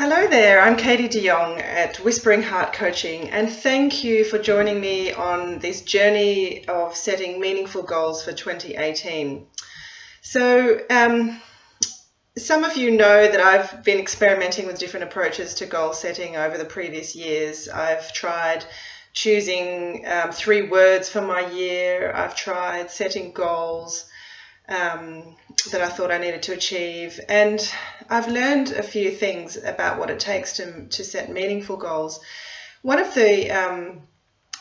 Hello there, I'm Katie de Jong at Whispering Heart Coaching, and thank you for joining me on this journey of setting meaningful goals for 2018. So, some of you know that I've been experimenting with different approaches to goal setting over the previous years. I've tried choosing 3 words for my year. I've tried setting goals that I thought I needed to achieve, and I've learned a few things about what it takes to set meaningful goals. One of the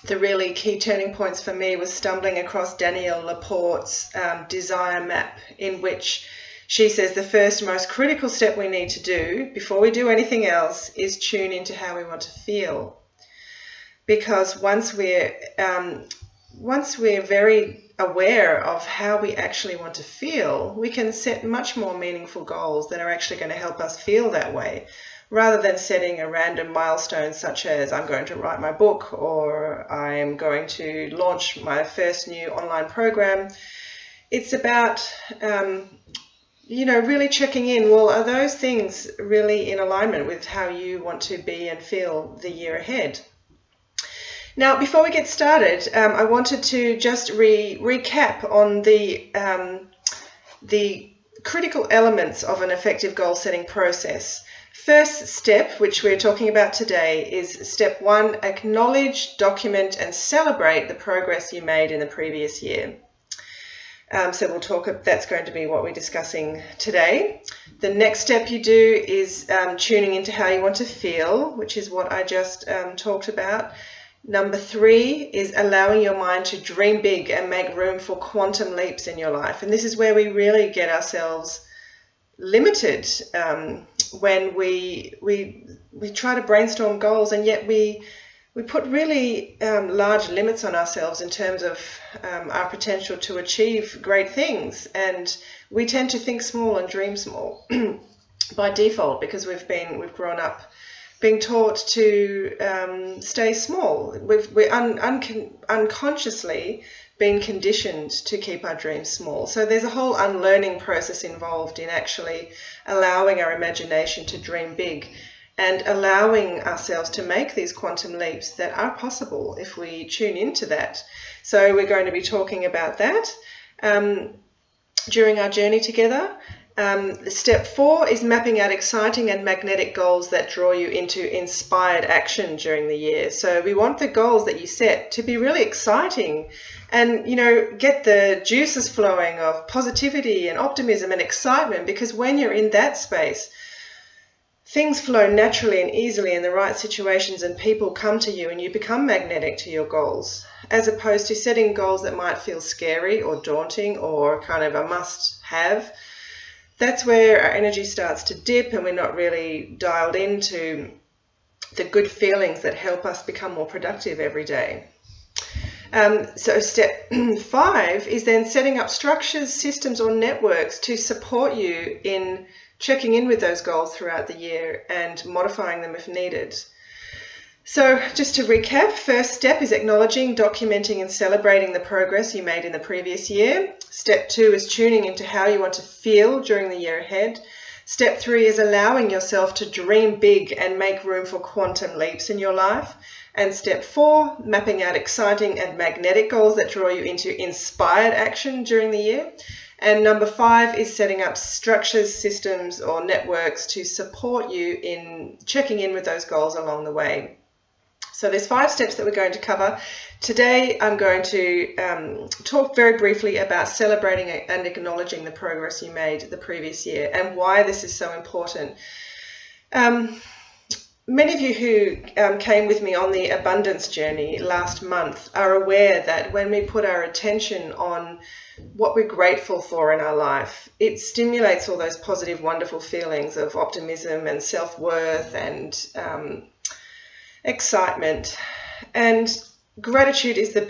really key turning points for me was stumbling across Danielle Laporte's desire map, in which she says the first most critical step we need to do before we do anything else is tune into how we want to feel. Because once we're very aware of how we actually want to feel, we can set much more meaningful goals that are actually going to help us feel that way, rather than setting a random milestone such as I'm going to write my book or I'm going to launch my first new online program. It's about really checking in, well, are those things really in alignment with how you want to be and feel the year ahead? Now, before we get started, I wanted to just recap on the critical elements of an effective goal-setting process. First step, which we're talking about today, is step 1, acknowledge, document, and celebrate the progress you made in the previous year. So that's going to be what we're discussing today. The next step you do is tuning into how you want to feel, which is what I just talked about. Number 3 is allowing your mind to dream big and make room for quantum leaps in your life. And this is where we really get ourselves limited when we try to brainstorm goals, and yet we put really large limits on ourselves in terms of our potential to achieve great things. And we tend to think small and dream small by default, because we've grown up being taught to stay small. We're unconsciously been conditioned to keep our dreams small. So there's a whole unlearning process involved in actually allowing our imagination to dream big and allowing ourselves to make these quantum leaps that are possible if we tune into that. So we're going to be talking about that during our journey together. Step 4 is mapping out exciting and magnetic goals that draw you into inspired action during the year. So we want the goals that you set to be really exciting and, get the juices flowing of positivity and optimism and excitement, because when you're in that space, things flow naturally and easily in the right situations, and people come to you and you become magnetic to your goals, as opposed to setting goals that might feel scary or daunting or kind of a must-have. That's where our energy starts to dip and we're not really dialed into the good feelings that help us become more productive every day. So step 5 is then setting up structures, systems, or networks to support you in checking in with those goals throughout the year and modifying them if needed. So just to recap, first step is acknowledging, documenting, and celebrating the progress you made in the previous year. Step 2 is tuning into how you want to feel during the year ahead. Step 3 is allowing yourself to dream big and make room for quantum leaps in your life. And step 4, mapping out exciting and magnetic goals that draw you into inspired action during the year. And number 5 is setting up structures, systems, or networks to support you in checking in with those goals along the way. So there's 5 steps that we're going to cover. Today I'm going to talk very briefly about celebrating and acknowledging the progress you made the previous year and why this is so important. Many of you who came with me on the abundance journey last month are aware that when we put our attention on what we're grateful for in our life, it stimulates all those positive, wonderful feelings of optimism and self-worth and excitement. And gratitude is the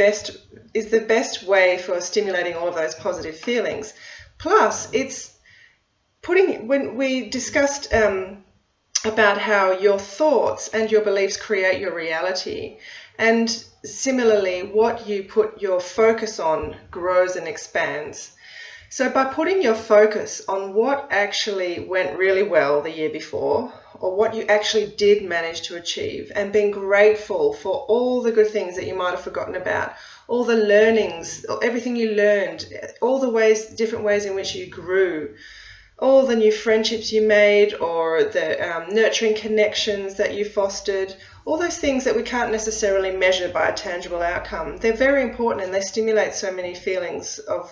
best way for stimulating all of those positive feelings. Plus, when we discussed about how your thoughts and your beliefs create your reality, and similarly, what you put your focus on grows and expands. So by putting your focus on what actually went really well the year before, or what you actually did manage to achieve, and being grateful for all the good things that you might have forgotten about, all the learnings, everything you learned, all the ways, different ways in which you grew, all the new friendships you made, or the nurturing connections that you fostered, all those things that we can't necessarily measure by a tangible outcome. They're very important, and they stimulate so many feelings of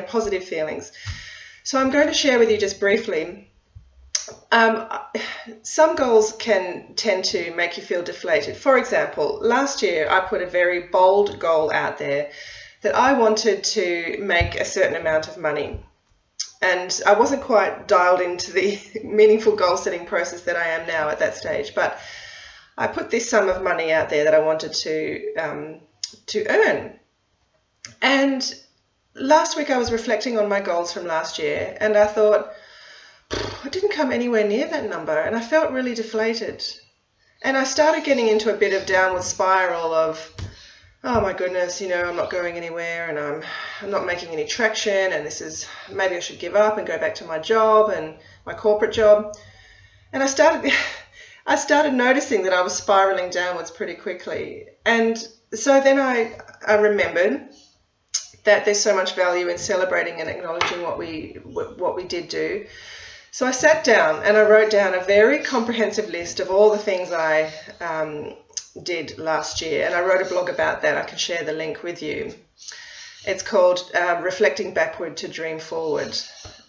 positive feelings. So I'm going to share with you just briefly. Some goals can tend to make you feel deflated. For example, last year I put a very bold goal out there that I wanted to make a certain amount of money. And I wasn't quite dialed into the meaningful goal setting process that I am now at that stage, but I put this sum of money out there that I wanted to earn. And last week I was reflecting on my goals from last year, and I thought, I didn't come anywhere near that number, and I felt really deflated. And I started getting into a bit of downward spiral of, oh my goodness, I'm not going anywhere, and I'm not making any traction, and maybe I should give up and go back to my job and my corporate job. And I started noticing that I was spiraling downwards pretty quickly. And so then I remembered that there's so much value in celebrating and acknowledging what we did do. So I sat down and I wrote down a very comprehensive list of all the things I did last year, and I wrote a blog about that. I can share the link with you. It's called Reflecting Backward to Dream Forward.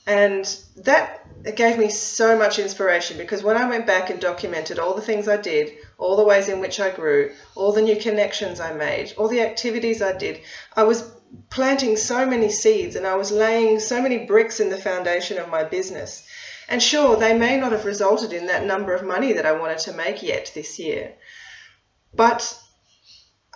And that gave me so much inspiration, because when I went back and documented all the things I did, all the ways in which I grew, all the new connections I made, all the activities I did, I was planting so many seeds, and I was laying so many bricks in the foundation of my business. And sure, they may not have resulted in that number of money that I wanted to make yet this year, but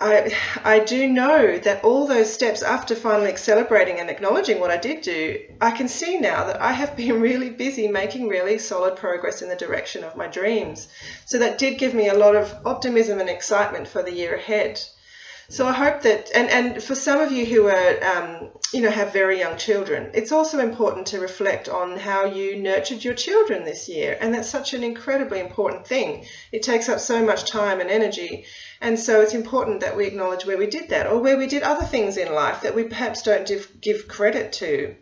I do know that all those steps, after finally celebrating and acknowledging what I did do, I can see now that I have been really busy making really solid progress in the direction of my dreams. So that did give me a lot of optimism and excitement for the year ahead. So I hope that, and for some of you who are, have very young children, it's also important to reflect on how you nurtured your children this year. And that's such an incredibly important thing. It takes up so much time and energy. And so it's important that we acknowledge where we did that, or where we did other things in life that we perhaps don't give credit to.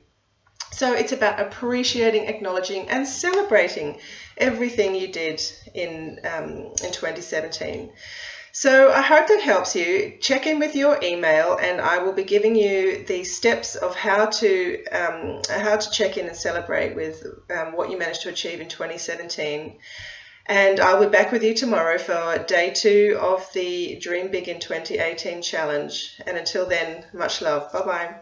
So it's about appreciating, acknowledging, and celebrating everything you did in 2017. So I hope that helps you. Check in with your email, and I will be giving you the steps of how to check in and celebrate with what you managed to achieve in 2017. And I'll be back with you tomorrow for day 2 of the Dream Big in 2018 challenge. And until then, much love. Bye-bye.